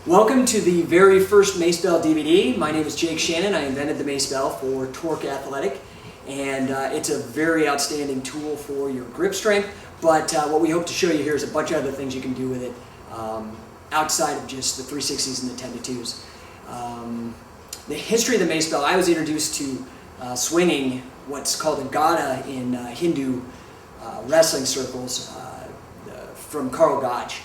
Welcome to the very first MaceDell DVD. My name is Shannon. I invented the Macebell for Torque Athletic, and it's a very outstanding tool for your grip strength. But what we hope to show you here is a bunch of other things you can do with it outside of just the 360s and the 10-2s. The history of the Macebell, I was introduced to swinging what's called a gada in Hindu wrestling circles from Karl Gotch.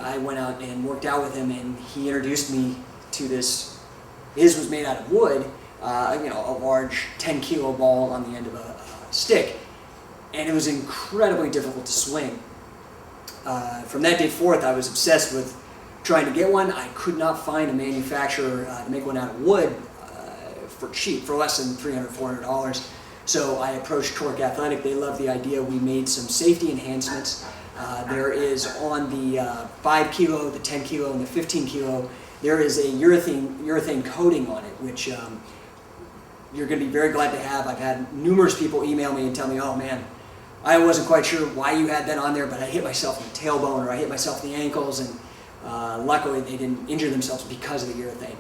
I went out and worked out with him, and he introduced me to this. His was made out of wood, a large 10-kilo ball on the end of a stick, and it was incredibly difficult to swing. From that day forth, I was obsessed with trying to get one. I could not find a manufacturer to make one out of wood for cheap, for less than $300, $400. So I approached Torque Athletic. They loved the idea. We made some safety enhancements. There is on the 5 kilo, the 10 kilo, and the 15 kilo, there is a urethane coating on it, which you're going to be very glad to have. I've had numerous people email me and tell me, oh man, I wasn't quite sure why you had that on there, but I hit myself in the tailbone or I hit myself in the ankles, and luckily they didn't injure themselves because of the urethane.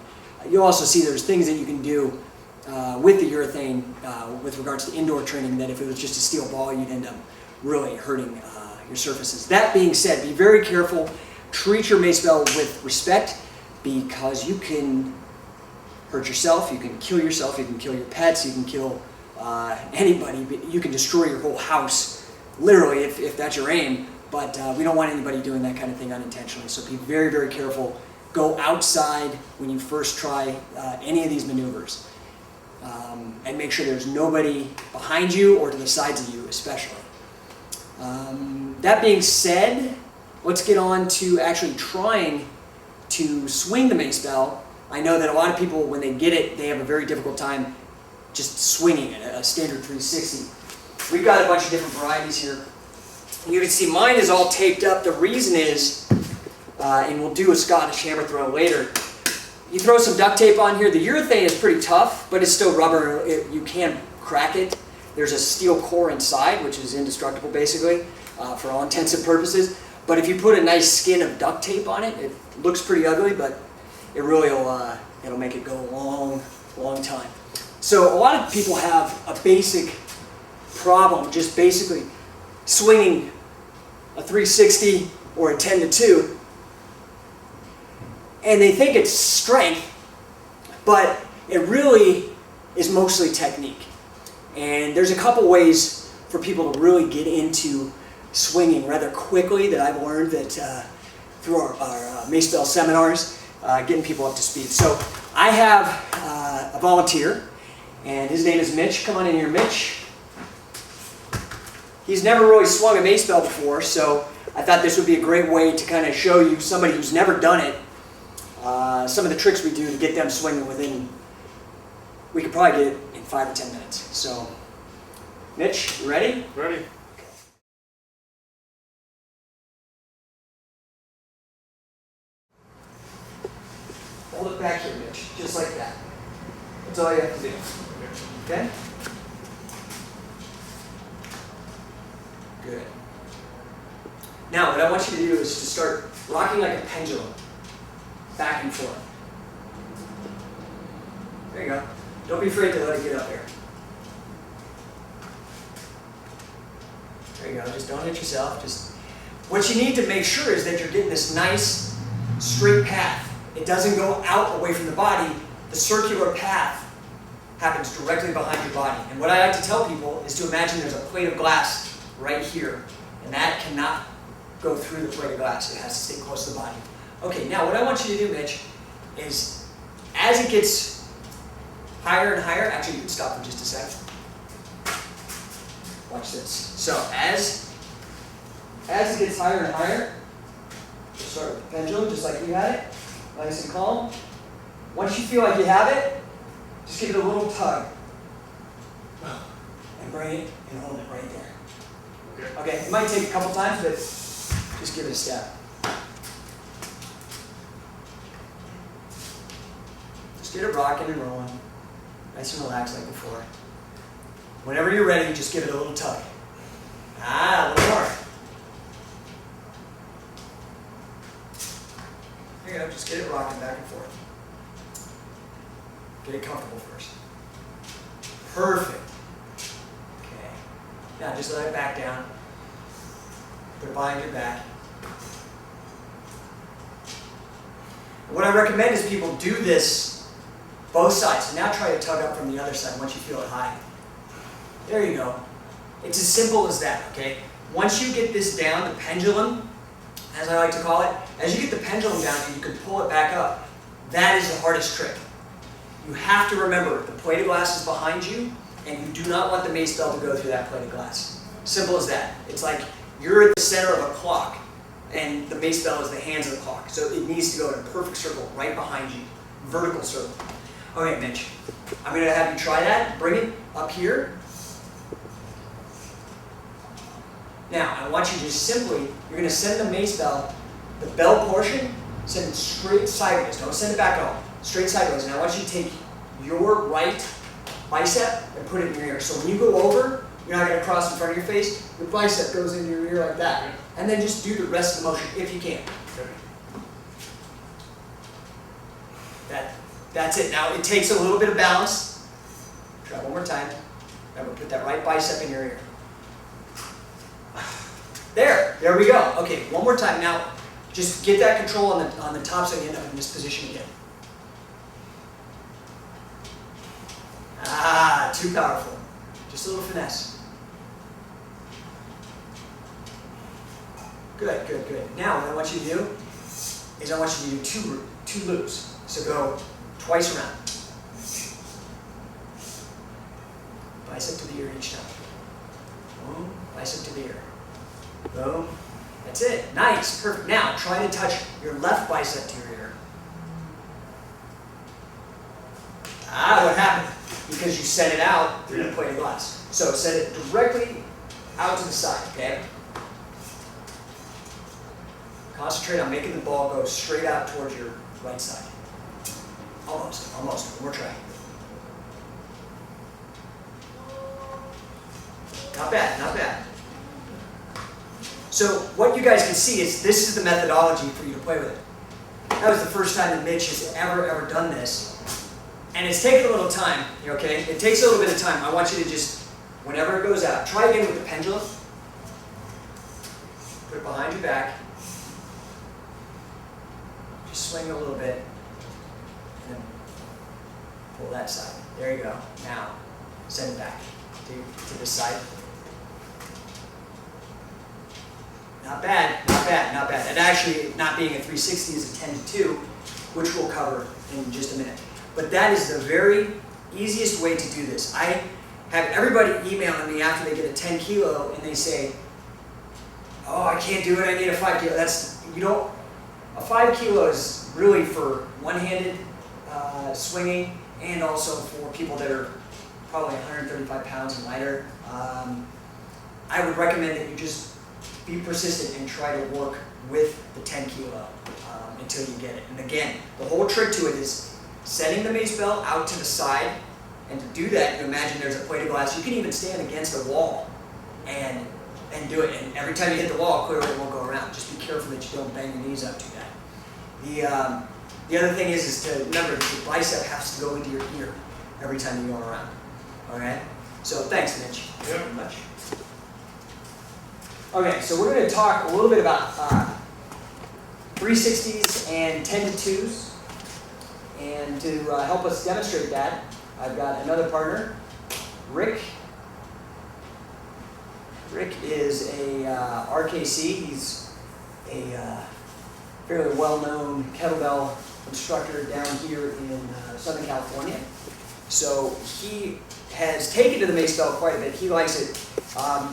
You'll also see there's things that you can do with the urethane with regards to indoor training that if it was just a steel ball, you'd end up really hurting your surfaces. That being said, be very careful. Treat your Macebell with respect, because you can hurt yourself, you can kill yourself, you can kill your pets, you can kill anybody, but you can destroy your whole house, literally, if that's your aim. But we don't want anybody doing that kind of thing unintentionally, so be very, very careful. Go outside when you first try any of these maneuvers, and make sure there's nobody behind you or to the sides of you especially. That being said, let's get on to actually trying to swing the Macebell. I know that a lot of people, when they get it, they have a very difficult time just swinging it, a standard 360. We've got a bunch of different varieties here. You can see mine is all taped up. The reason is, and we'll do a Scottish hammer throw later, you throw some duct tape on here. The urethane is pretty tough, but it's still rubber. You can crack it. There's a steel core inside, which is indestructible basically, for all intents and purposes. But if you put a nice skin of duct tape on it, it looks pretty ugly, but it really will it'll make it go a long, long time. So a lot of people have a basic problem, just basically swinging a 360 or a 10-2, and they think it's strength, but it really is mostly technique. And there's a couple ways for people to really get into swinging rather quickly that I've learned that through our Macebell seminars, getting people up to speed. So I have a volunteer, and his name is Mitch. Come on in here, Mitch. He's never really swung a Macebell before, so I thought this would be a great way to kind of show you somebody who's never done it, some of the tricks we do to get them swinging within, we could probably get it in 5 to 10 minutes. So, Mitch, you ready? Ready. Hold it back here, Mitch, just like that. That's all you have to do. Okay? Good. Now, what I want you to do is to start rocking like a pendulum, back and forth. There you go. Don't be afraid to let it get up there. There you go. Just don't hit yourself. Just what you need to make sure is that you're getting this nice straight path. It doesn't go out away from the body. The circular path happens directly behind your body. And what I like to tell people is to imagine there's a plate of glass right here, and that cannot go through the plate of glass. It has to stay close to the body. Okay, now what I want you to do, Mitch, is as it gets higher and higher, actually you can stop for just a second. Watch this. So as it gets higher and higher, we'll start with the pendulum just like we had it, nice and calm. Once you feel like you have it, just give it a little tug. And bring it and hold it right there. Okay, it might take a couple times, but just give it a step. Just get it rocking and rolling. Nice and relaxed like before. Whenever you're ready, just give it a little tug. A little more. There you go. Just get it rocking back and forth. Get it comfortable first. Perfect. Okay. Now just let it back down. Put it behind your back. What I recommend is people do this both sides. So now try to tug up from the other side once you feel it high. There you go. It's as simple as that, okay? Once you get this down, the pendulum, as I like to call it, as you get the pendulum down and you can pull it back up, that is the hardest trick. You have to remember the plate of glass is behind you and you do not want the MaceDell to go through that plate of glass. Simple as that. It's like you're at the center of a clock and the MaceDell is the hands of the clock. So it needs to go in a perfect circle right behind you. Vertical circle. Okay, Mitch, I'm going to have you try that. Bring it up here. Now, I want you to simply, you're going to send the MaceDell, the bell portion, send it straight sideways. Don't send it back at all. Straight sideways. And I want you to take your right bicep and put it in your ear. So when you go over, you're not going to cross in front of your face. Your bicep goes into your ear like that. And then just do the rest of the motion if you can. That's it. Now, it takes a little bit of balance. Try one more time. Remember, put that right bicep in your ear. There we go. Okay, one more time. Now, just get that control on the top so you end up in this position again. Ah, too powerful. Just a little finesse. Good, good, good. Now, what I want you to do is I want you to do two loops. So go twice around. Bicep to the ear each time. Boom, bicep to the ear. Boom. That's it. Nice. Perfect. Now, try to touch your left bicep to your ear. Ah, what happened? Because you sent it out through the plate of glass. So send it directly out to the side, okay? Concentrate on making the ball go straight out towards your right side. Almost, almost. One more try. Not bad, not bad. So what you guys can see is this is the methodology for you to play with it. That was the first time that Mitch has ever done this. And it's taken a little time, okay? It takes a little bit of time. I want you to just, whenever it goes out, try again with the pendulum. Put it behind your back. Just swing a little bit. And then pull that side. There you go. Now, send it back to this side. Not bad, not bad, not bad. And actually, not being a 360 is a 10 to 2, which we'll cover in just a minute. But that is the very easiest way to do this. I have everybody emailing me after they get a 10 kilo and they say, oh, I can't do it, I need a 5 kilo. That's, you don't, a 5 kilo is really for one-handed swinging and also for people that are probably 135 pounds and lighter. I would recommend that you just be persistent and try to work with the 10 kilo until you get it. And again, the whole trick to it is setting the MaceBell out to the side, and to do that, you imagine there's a plate of glass. You can even stand against a wall and do it. And every time you hit the wall, clearly it won't go around. Just be careful that you don't bang your knees up too bad. The other thing is to remember that your bicep has to go into your ear every time you go around. All right? So thanks, Mitch. Yeah. Very much. Okay, so we're going to talk a little bit about 360s and 10 to 2s. And to help us demonstrate that, I've got another partner, Rick. Rick is a RKC. He's a fairly well-known kettlebell instructor down here in Southern California. So he has taken to the MaceDell quite a bit. He likes it.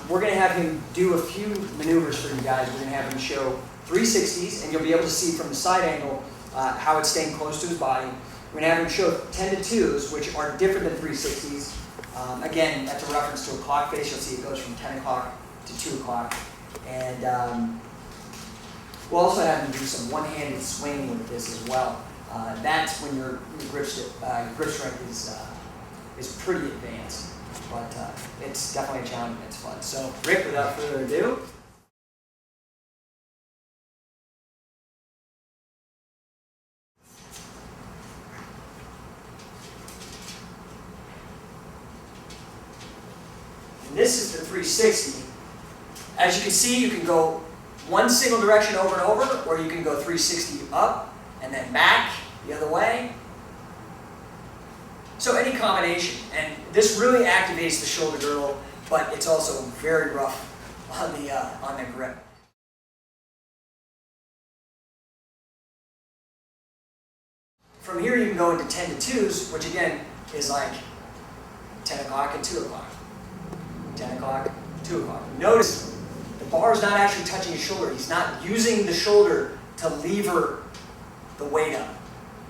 We're going to have him do a few maneuvers for you guys. We're going to have him show 360s, and you'll be able to see from the side angle how it's staying close to his body. We're going to have him show 10 to 2s, which are different than 360s. Again, that's a reference to a clock face. You'll see it goes from 10 o'clock to 2 o'clock. And we'll also have him do some one-handed swinging with this as well. That's when your grip strength is pretty advanced. But it's definitely a challenge and it's fun. So, Rick, without further ado, this is the 360. As you can see, you can go one single direction over and over, or you can go 360 up and then back the other way. So any combination, and this really activates the shoulder girdle, but it's also very rough on the grip. From here you can go into 10 to 2s, which again is like 10 o'clock and 2 o'clock. 10 o'clock, 2 o'clock. Notice the bar is not actually touching his shoulder. He's not using the shoulder to lever the weight up.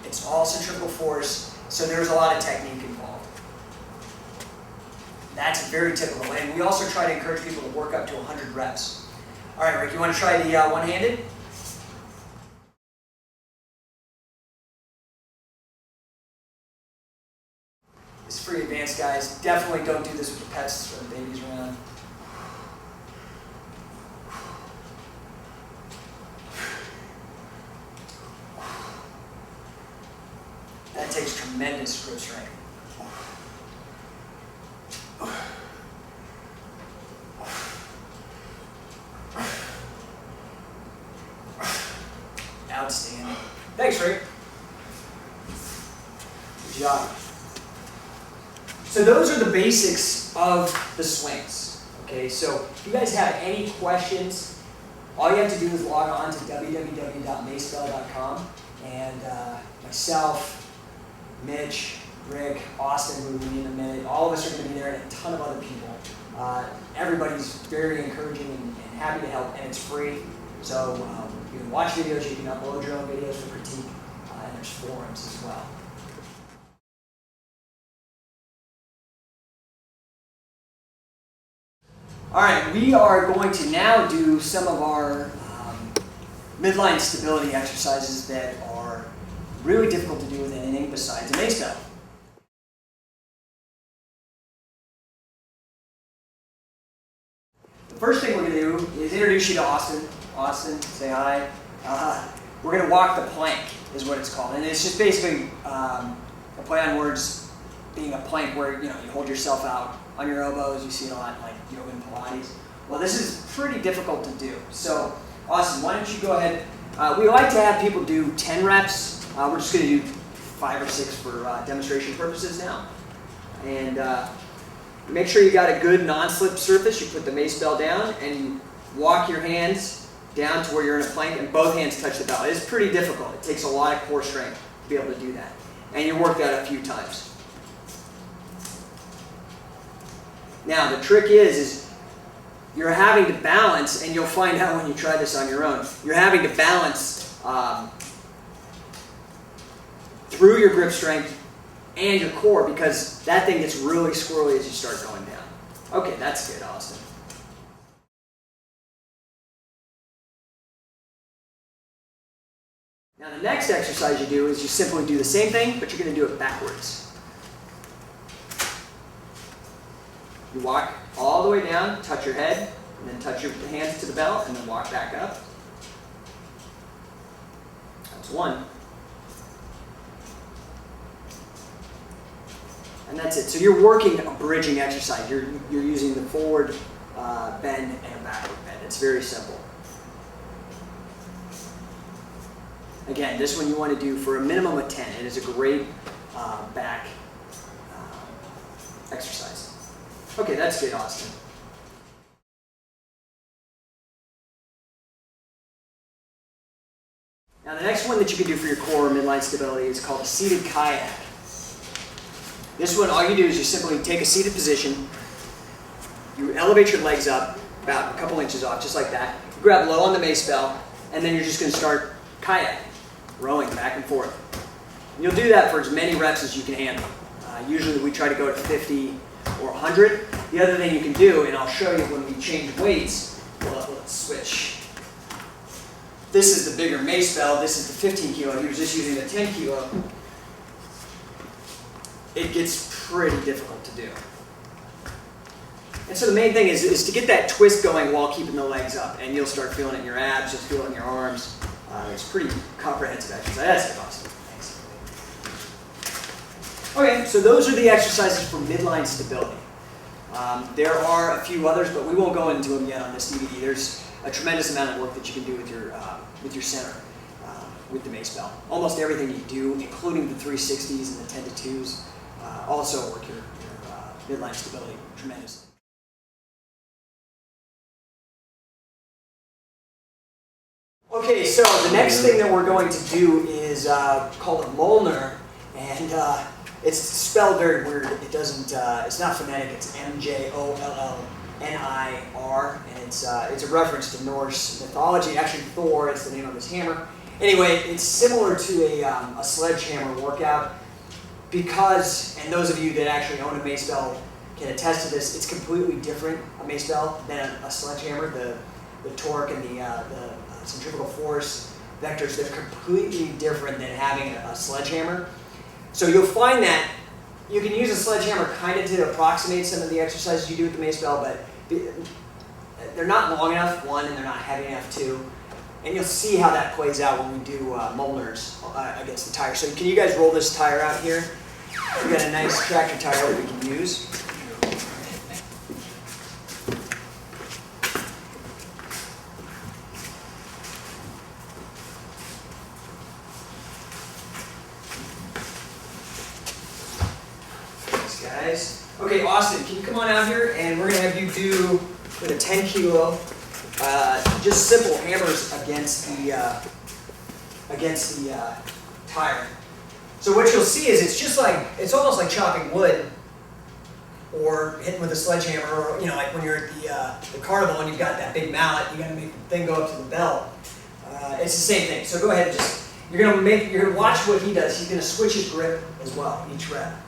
It's all centrifugal force, so there's a lot of technique involved. That's very typical, and we also try to encourage people to work up to 100 reps. All right, Rick, you want to try the one-handed? This is for you advanced guys. Definitely don't do this with your pets or babies around. That takes tremendous grip strength. Outstanding. Thanks, Rick. Good job. So those are the basics of the swings. Okay, so if you guys have any questions, all you have to do is log on to www.macebell.com, and myself, Mitch, Rick, Austin, who will be in a minute, all of us are going to be there, and a ton of other people. Everybody's very encouraging and happy to help, and it's free. So you can watch videos, you can upload your own videos for critique, and there's forums as well. All right, we are going to now do some of our midline stability exercises that are really difficult to do with anything besides a MaceDell. The first thing we're going to do is introduce you to Austin. Austin, say hi. We're going to walk the plank, is what it's called, and it's just basically a play on words, being a plank where you hold yourself out on your elbows. You see it a lot in like yoga and Pilates. Well, this is pretty difficult to do. So, Austin, why don't you go ahead? We like to have people do 10 reps. We're just going to do 5 or 6 for demonstration purposes now. And make sure you got a good non-slip surface. You put the MaceDell down and you walk your hands down to where you're in a plank, and both hands touch the bell. It's pretty difficult. It takes a lot of core strength to be able to do that. And you work that a few times. Now, the trick is you're having to balance, and you'll find out when you try this on your own, you're having to balance through your grip strength and your core, because that thing gets really squirrely as you start going down. Okay, that's good, Austin. Now, the next exercise you do is you simply do the same thing, but you're going to do it backwards. You walk all the way down, touch your head, and then touch your hands to the belt, and then walk back up. That's one. And that's it. So you're working a bridging exercise. You're using the forward bend and a backward bend. It's very simple. Again, this one you want to do for a minimum of 10. It is a great back exercise. Okay, that's good, Austin. Now the next one that you can do for your core midline stability is called a seated kayak. This one, all you do is you simply take a seated position, you elevate your legs up about a couple inches off, just like that. You grab low on the MaceBell, and then you're just going to start kayaking, rowing back and forth. And you'll do that for as many reps as you can handle. Usually we try to go to 50 or 100. The other thing you can do, and I'll show you when we change weights, let's switch. This is the bigger MaceBell, this is the 15 kilo, he was just using the 10 kilo. It gets pretty difficult to do. And so the main thing is to get that twist going while keeping the legs up, and you'll start feeling it in your abs, you'll feel it in your arms. It's pretty comprehensive exercise. That's awesome. Thanks. Okay, so those are the exercises for midline stability. There are a few others, but we won't go into them yet on this DVD. There's a tremendous amount of work that you can do with your center with the Macebell. Almost everything you do, including the 360s and the 10 to 2s, also work your midline stability tremendously. Okay, so the next thing that we're going to do is called a Mjolnir, and it's spelled very weird. It doesn't. It's not phonetic. It's Mjollnir, and it's a reference to Norse mythology. Actually, Thor is the name of his hammer. Anyway, it's similar to a sledgehammer workout because, and those of you that actually own a Macebell can attest to this. It's completely different, a Macebell, than a sledgehammer. The torque and the centrifugal force vectors, they're completely different than having a sledgehammer. So you'll find that you can use a sledgehammer kind of to approximate some of the exercises you do with the Macebell, but they're not long enough, one, and they're not heavy enough, two. And you'll see how that plays out when we do Mjolnirs against the tire. So can you guys roll this tire out here? We've got a nice tractor tire that we can use. Okay, Austin, can you come on out here, and we're going to have you do, with a 10 kilo, just simple hammers against the tire. So what you'll see is it's almost like chopping wood or hitting with a sledgehammer, or like when you're at the carnival and you've got that big mallet, you got to make the thing go up to the belt. It's the same thing. So go ahead and you're going to watch what he does. He's going to switch his grip as well each rep.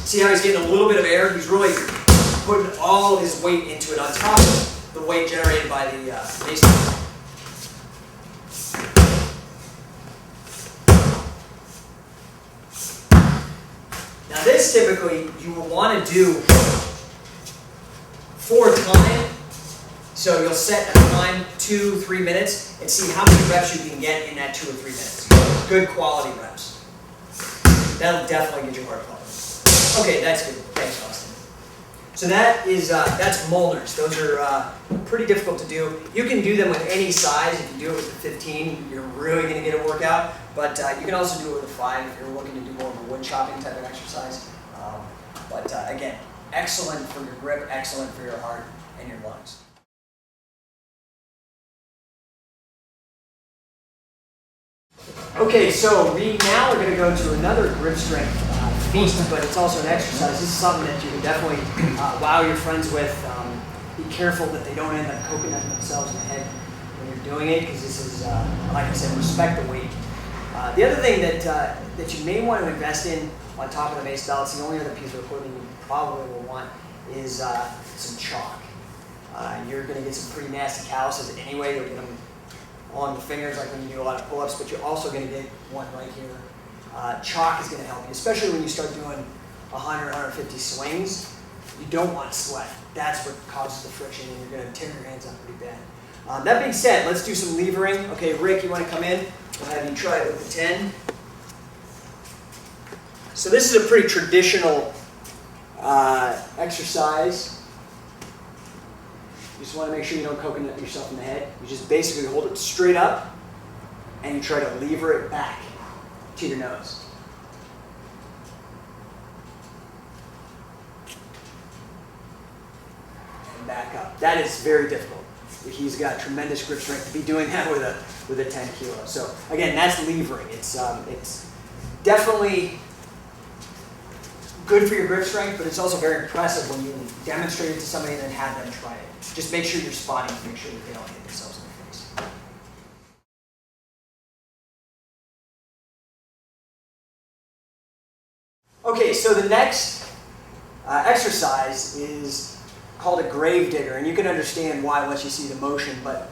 See how he's getting a little bit of air? He's really putting all his weight into it on top of the weight generated by the Mace. Now this typically you will want to do for time. So you'll set a time, 2-3 minutes, and see how many reps you can get in that 2 or 3 minutes. Good quality reps. That'll definitely get your heart pumping. Okay, that's good. Thanks, Austin. So that's Mjolnirs. Those are pretty difficult to do. You can do them with any size. If you do it with the 15, you're really going to get a workout. But you can also do it with a 5 if you're looking to do more of a wood chopping type of exercise. Again, excellent for your grip, excellent for your heart and your lungs. Okay, so we now are going to go to another grip strength feat, but it's also an exercise. This is something that you can definitely wow your friends with. Be careful that they don't end up coconutting themselves in the head when you're doing it, because this is, like I said, respect the weight. The other thing that you may want to invest in on top of the Macebell, it's the only other piece of equipment you probably will want, is some chalk. You're going to get some pretty nasty calluses anyway. You'll get them on the fingers, like when you do a lot of pull-ups, but you're also going to get one right here. Chalk is going to help you, especially when you start doing 100, 150 swings. You don't want to sweat. That's what causes the friction, and you're going to tear your hands up pretty bad. That being said, let's do some levering. Okay, Rick, you want to come in? We'll have you try it with the 10. So this is a pretty traditional exercise. You just want to make sure you don't coconut yourself in the head. You just basically hold it straight up, and you try to lever it back to your nose. And back up. That is very difficult. He's got tremendous grip strength to be doing that with a 10 kilo. So again, that's levering. It's definitely good for your grip strength, but it's also very impressive when you demonstrate it to somebody and then have them try it. Just make sure you're spotting to make sure that they don't hit themselves in the face. Okay, so the next exercise is called a grave digger, and you can understand why once you see the motion, but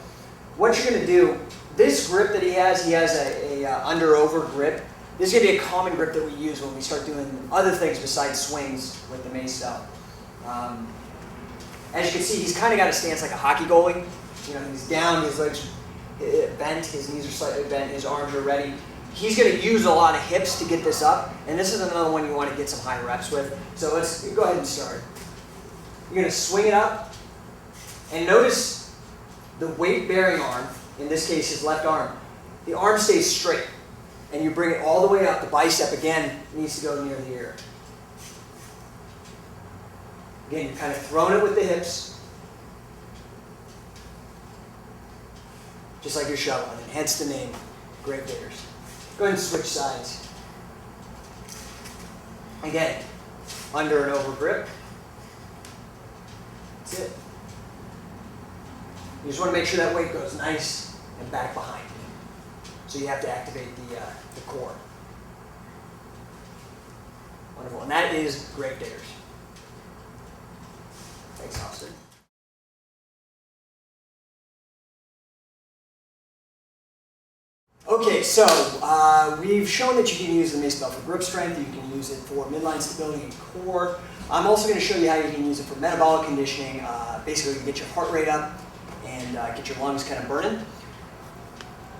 what you're going to do, this grip that he has a under-over grip. This is going to be a common grip that we use when we start doing other things besides swings with the MaceDell. As you can see, he's kind of got a stance like a hockey goalie. He's down, his legs bent, his knees are slightly bent, his arms are ready. he's going to use a lot of hips to get this up, and this is another one you want to get some high reps with. So let's go ahead and start. You're going to swing it up, and notice the weight-bearing arm, in this case his left arm, the arm stays straight, and you bring it all the way up. The bicep, again, needs to go near the ear. Again, you're kind of throwing it with the hips, just like you're shoveling, and hence the name, grave diggers. Go ahead and switch sides. Again, under and over grip. That's it. You just want to make sure that weight goes nice and back behind you. So you have to activate the core. Wonderful. And that is grave diggers. Thanks, Austin. Okay, so we've shown that you can use the Macebell for grip strength. You can use it for midline stability and core. I'm also going to show you how you can use it for metabolic conditioning. Basically, you get your heart rate up and get your lungs kind of burning.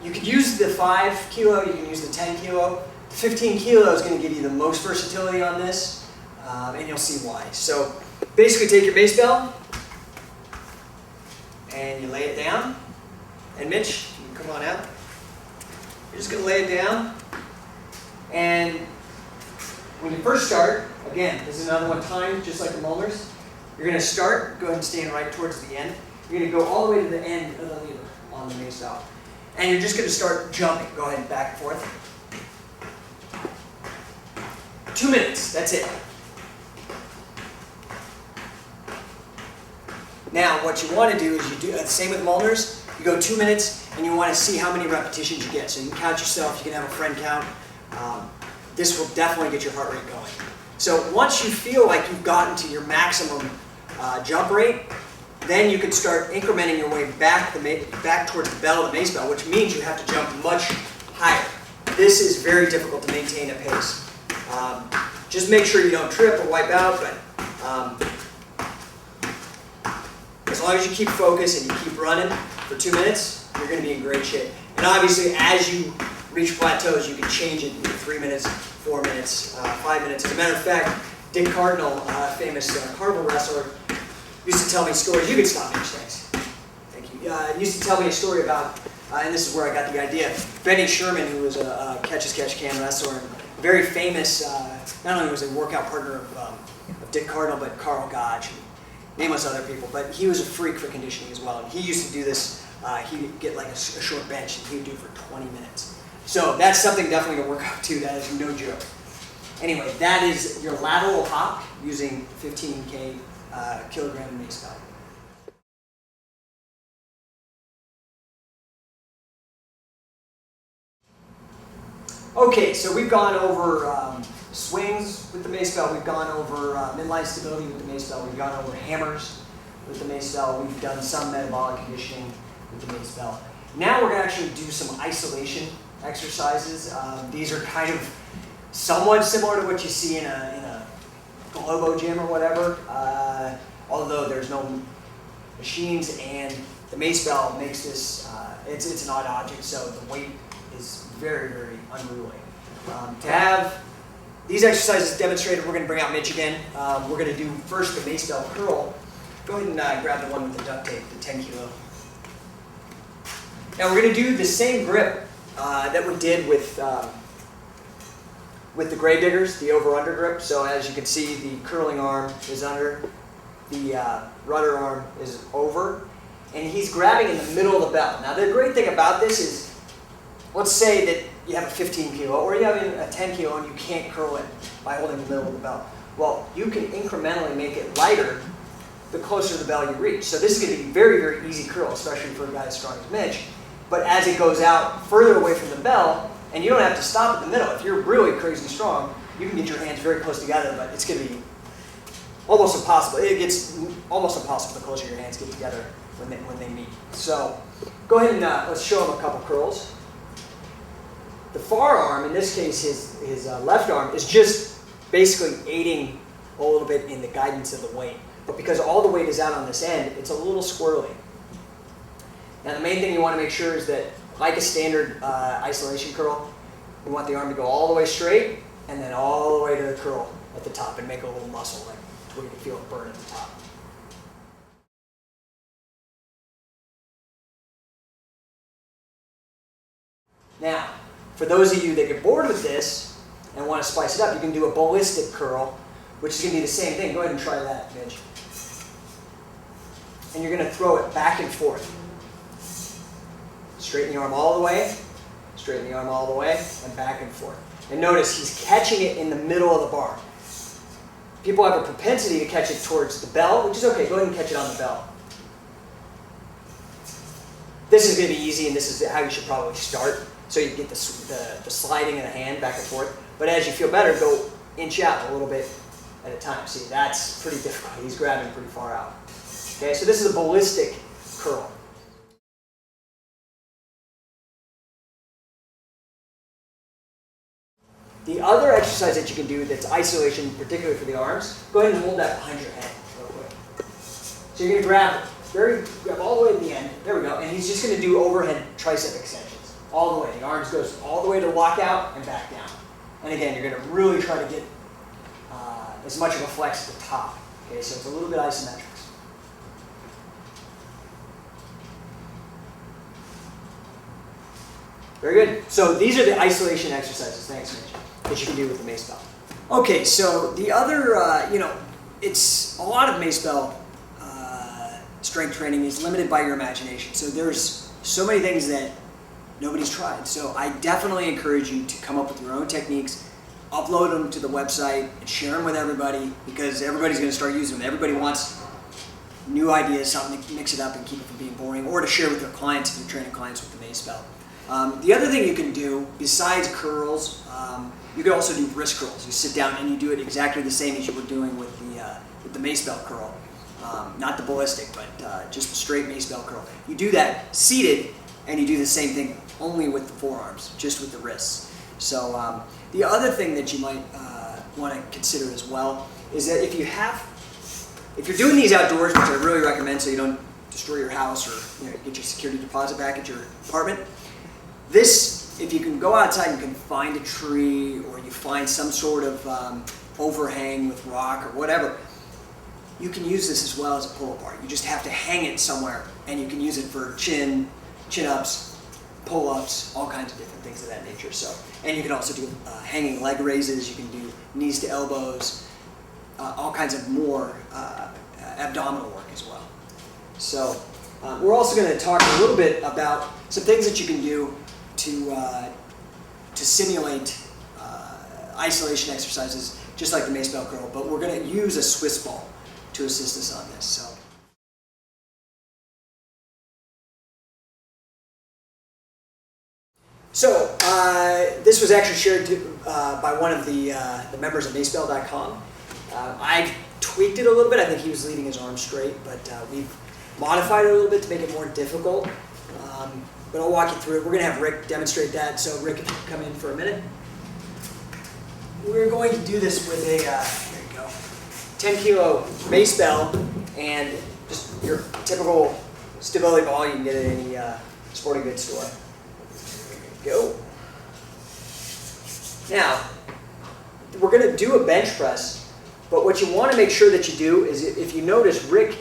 You could use the 5 kilo, you can use the 10 kilo. The 15 kilo is going to give you the most versatility on this, and you'll see why. So basically take your Macebell and you lay it down. And Mitch, you can come on out. You're just going to lay it down, and when you first start, again, this is another one timed just like the Mjolnirs. You're going to start, go ahead and stand right towards the end. You're going to go all the way to the end of the lever on the Macebell. And you're just going to start jumping. Go ahead and back and forth. 2 minutes, that's it. Now, what you want to do is you do the same with Mjolnirs. You go 2 minutes, and you want to see how many repetitions you get. So you can count yourself, you can have a friend count. This will definitely get your heart rate going. So once you feel like you've gotten to your maximum jump rate, then you can start incrementing your way back towards the bell of the Macebell, which means you have to jump much higher. This is very difficult to maintain a pace. Just make sure you don't trip or wipe out, but as long as you keep focused and you keep running for 2 minutes, you're going to be in great shape. And obviously, as you reach plateaus, you can change it in 3 minutes, 4 minutes, 5 minutes. As a matter of fact, Dick Cardinal, famous carnival wrestler, used to tell me stories. You can stop me, thanks. Thank you. Used to tell me a story about, and this is where I got the idea, Benny Sherman, who was a catch-as-catch-can wrestler, and very famous, not only was he a workout partner of Dick Cardinal, but Carl Gotch, and nameless other people, but he was a freak for conditioning as well. And he used to do this, he'd get like a short bench, and he would do it for 20 minutes. So that's something definitely to work up to. That is no joke. Anyway, that is your lateral hop using 15 kilogram Macebell. Okay, so we've gone over swings with the Macebell, we've gone over midline stability with the Macebell, we've gone over hammers with the Macebell, we've done some metabolic conditioning with the Macebell. Now we're going to actually do some isolation exercises. These are kind of somewhat similar to what you see in a Globo gym or whatever, although there's no machines, and the Macebell makes this, it's an odd object, so the weight is very, very unruly. To have these exercises demonstrated, we're going to bring out Mitch again. We're going to do first the Macebell curl. Go ahead and grab the one with the duct tape, the 10 kilo. Now we're going to do the same grip that we did with the grave diggers, the over-under grip. So as you can see, the curling arm is under, the rudder arm is over, and he's grabbing in the middle of the bell. Now the great thing about this is, let's say that you have a 15 kilo or you have a 10 kilo and you can't curl it by holding the middle of the bell. Well, you can incrementally make it lighter the closer to the bell you reach. So this is going to be a very, very easy curl, especially for a guy as strong as Mitch. But as it goes out further away from the bell, and you don't have to stop at the middle. If you're really crazy strong, you can get your hands very close together, but it's going to be almost impossible. It gets almost impossible the closer your hands get together when they meet. So go ahead and let's show him a couple curls. The far arm, in this case his left arm, is just basically aiding a little bit in the guidance of the weight. But because all the weight is out on this end, it's a little squirrely. Now the main thing you want to make sure is that, like a standard isolation curl, We want the arm to go all the way straight and then all the way to the curl at the top and make a little muscle, like to where you can feel it burn at the top. Now, for those of you that get bored with this and want to spice it up, you can do a ballistic curl, which is going to be the same thing. Go ahead and try that, Midge. And you're going to throw it back and forth. Straighten the arm all the way, straighten the arm all the way, and back and forth. And notice he's catching it in the middle of the bar. People have a propensity to catch it towards the bell, which is okay. Go ahead and catch it on the bell. This is going to be easy, and this is how you should probably start. So you get the sliding of the hand back and forth. But as you feel better, go inch out a little bit at a time. See, that's pretty difficult. He's grabbing pretty far out. Okay, so this is a ballistic curl. The other exercise that you can do that's isolation, particularly for the arms, go ahead and hold that behind your head real quick. So you're going to grab all the way at the end. There we go. And he's just going to do overhead tricep extensions all the way. The arms goes all the way to lockout and back down. And again, you're going to really try to get as much of a flex at the top. Okay, so it's a little bit isometric. Very good. So these are the isolation exercises, thanks Mitch, that you can do with the Macebell. Okay, so the other, it's a lot of Macebell strength training is limited by your imagination. So there's so many things that nobody's tried. So I definitely encourage you to come up with your own techniques, upload them to the website, and share them with everybody, because everybody's going to start using them. Everybody wants new ideas, something to mix it up and keep it from being boring, or to share with their clients if you're training clients with the Macebell. The other thing you can do, besides curls, you can also do wrist curls. You sit down and you do it exactly the same as you were doing with the Macebell curl. Not the ballistic, but just the straight Macebell curl. You do that seated, and you do the same thing, only with the forearms, just with the wrists. So the other thing that you might want to consider as well is that if you're doing these outdoors, which I really recommend so you don't destroy your house or get your security deposit back at your apartment, if you can go outside and you can find a tree, or you find some sort of overhang with rock or whatever, you can use this as well as a pull-up bar. You just have to hang it somewhere, and you can use it for chin-ups, pull-ups, all kinds of different things of that nature. So, and you can also do hanging leg raises. You can do knees to elbows, all kinds of more abdominal work as well. So we're also going to talk a little bit about some things that you can do to simulate isolation exercises, just like the Macebell curl, but we're going to use a Swiss ball to assist us on this. So this was actually shared by one of the members of Macebell.com. I tweaked it a little bit. I think he was leaving his arm straight, but we've modified it a little bit to make it more difficult. But I'll walk you through it. We're going to have Rick demonstrate that. So Rick, if you can come in for a minute. We're going to do this with a, there you go, 10 kilo Macebell and just your typical stability ball you can get at any sporting goods store. There you go. Now, we're going to do a bench press, but what you want to make sure that you do is, if you notice, Rick,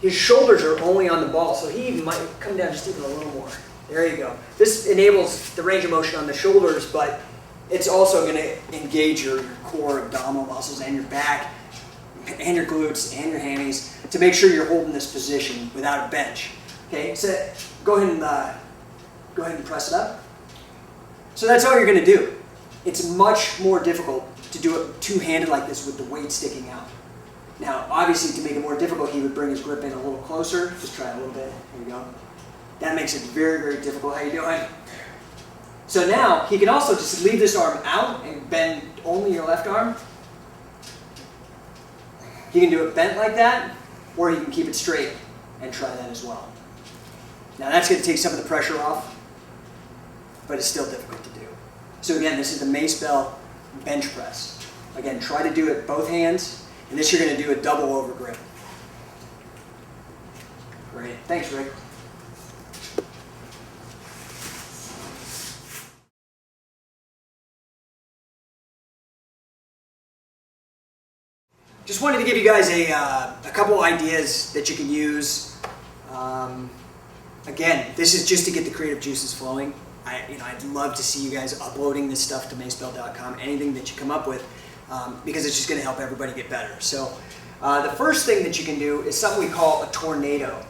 his shoulders are only on the ball, so he might come down just even a little more. There you go. This enables the range of motion on the shoulders, but it's also going to engage your core, abdominal muscles, and your back, and your glutes, and your hammies, to make sure you're holding this position without a bench. Okay, so go ahead and press it up. So that's all you're going to do. It's much more difficult to do it two-handed like this with the weight sticking out. Now, obviously, to make it more difficult, he would bring his grip in a little closer. Just try a little bit. There you go. That makes it very, very difficult. How you doing? So now, he can also just leave this arm out and bend only your left arm. He can do it bent like that, or he can keep it straight and try that as well. Now, that's going to take some of the pressure off, but it's still difficult to do. So again, this is the Macebell bench press. Again, try to do it both hands. And this you're going to do a double over grip. Great. Thanks, Rick. just wanted to give you guys a couple ideas that you can use. Again, this is just to get the creative juices flowing. I'd love to see you guys uploading this stuff to macebell.com, anything that you come up with, because it's just going to help everybody get better. So the first thing that you can do is something we call a tornado.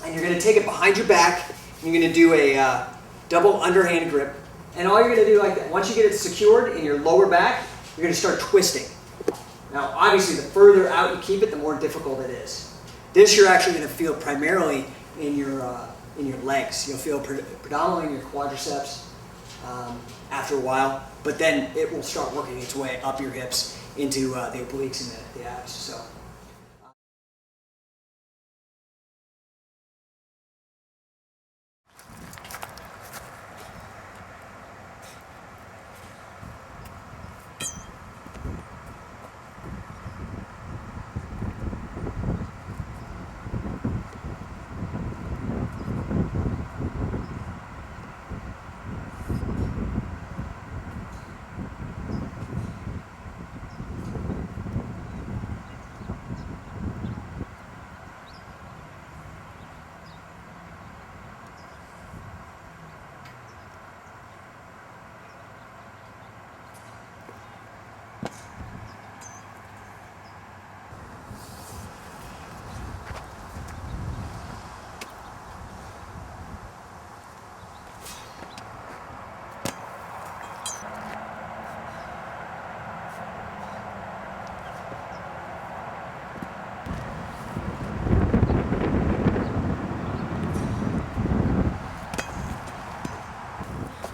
And you're going to take it behind your back, and you're going to do a double underhand grip. And all you're going to do like that, once you get it secured in your lower back, you're going to start twisting. Now, obviously, the further out you keep it, the more difficult it is. This you're actually going to feel primarily in your legs. You'll feel predominantly in your quadriceps after a while, but then it will start working its way up your hips into the obliques and the abs. So.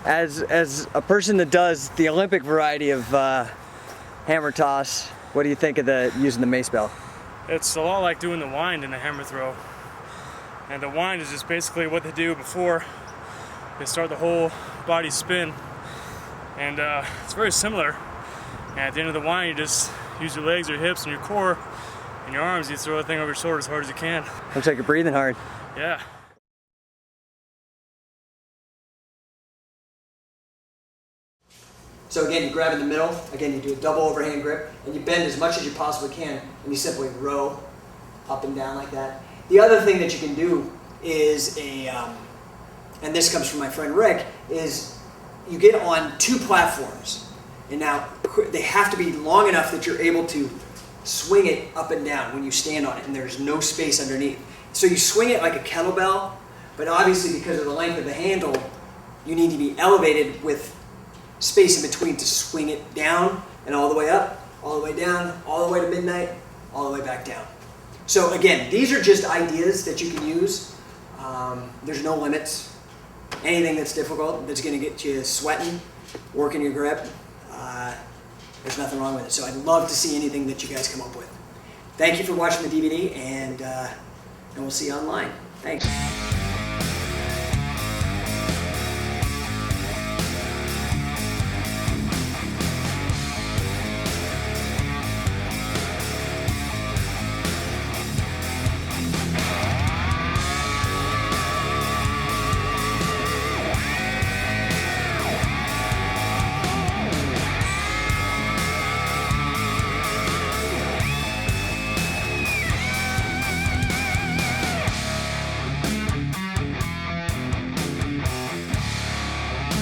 As a person that does the Olympic variety of hammer toss, what do you think of using the Macebell? It's a lot like doing the wind in a hammer throw. And the wind is just basically what they do before they start the whole body spin. And it's very similar. And at the end of the wind, you just use your legs, your hips, and your core, and your arms. You throw the thing over your shoulder as hard as you can. Looks like you're breathing hard. Yeah. So again, you grab in the middle, again you do a double overhand grip, and you bend as much as you possibly can, and you simply row up and down like that. The other thing that you can do is and this comes from my friend Rick, is you get on two platforms, and now they have to be long enough that you're able to swing it up and down when you stand on it, and there's no space underneath. So you swing it like a kettlebell, but obviously because of the length of the handle, you need to be elevated with space in between to swing it down and all the way up, all the way down, all the way to midnight, all the way back down. So again, these are just ideas that you can use. There's no limits. Anything that's difficult, that's going to get you sweating, working your grip, there's nothing wrong with it. So I'd love to see anything that you guys come up with. Thank you for watching the DVD, and we'll see you online. Thanks.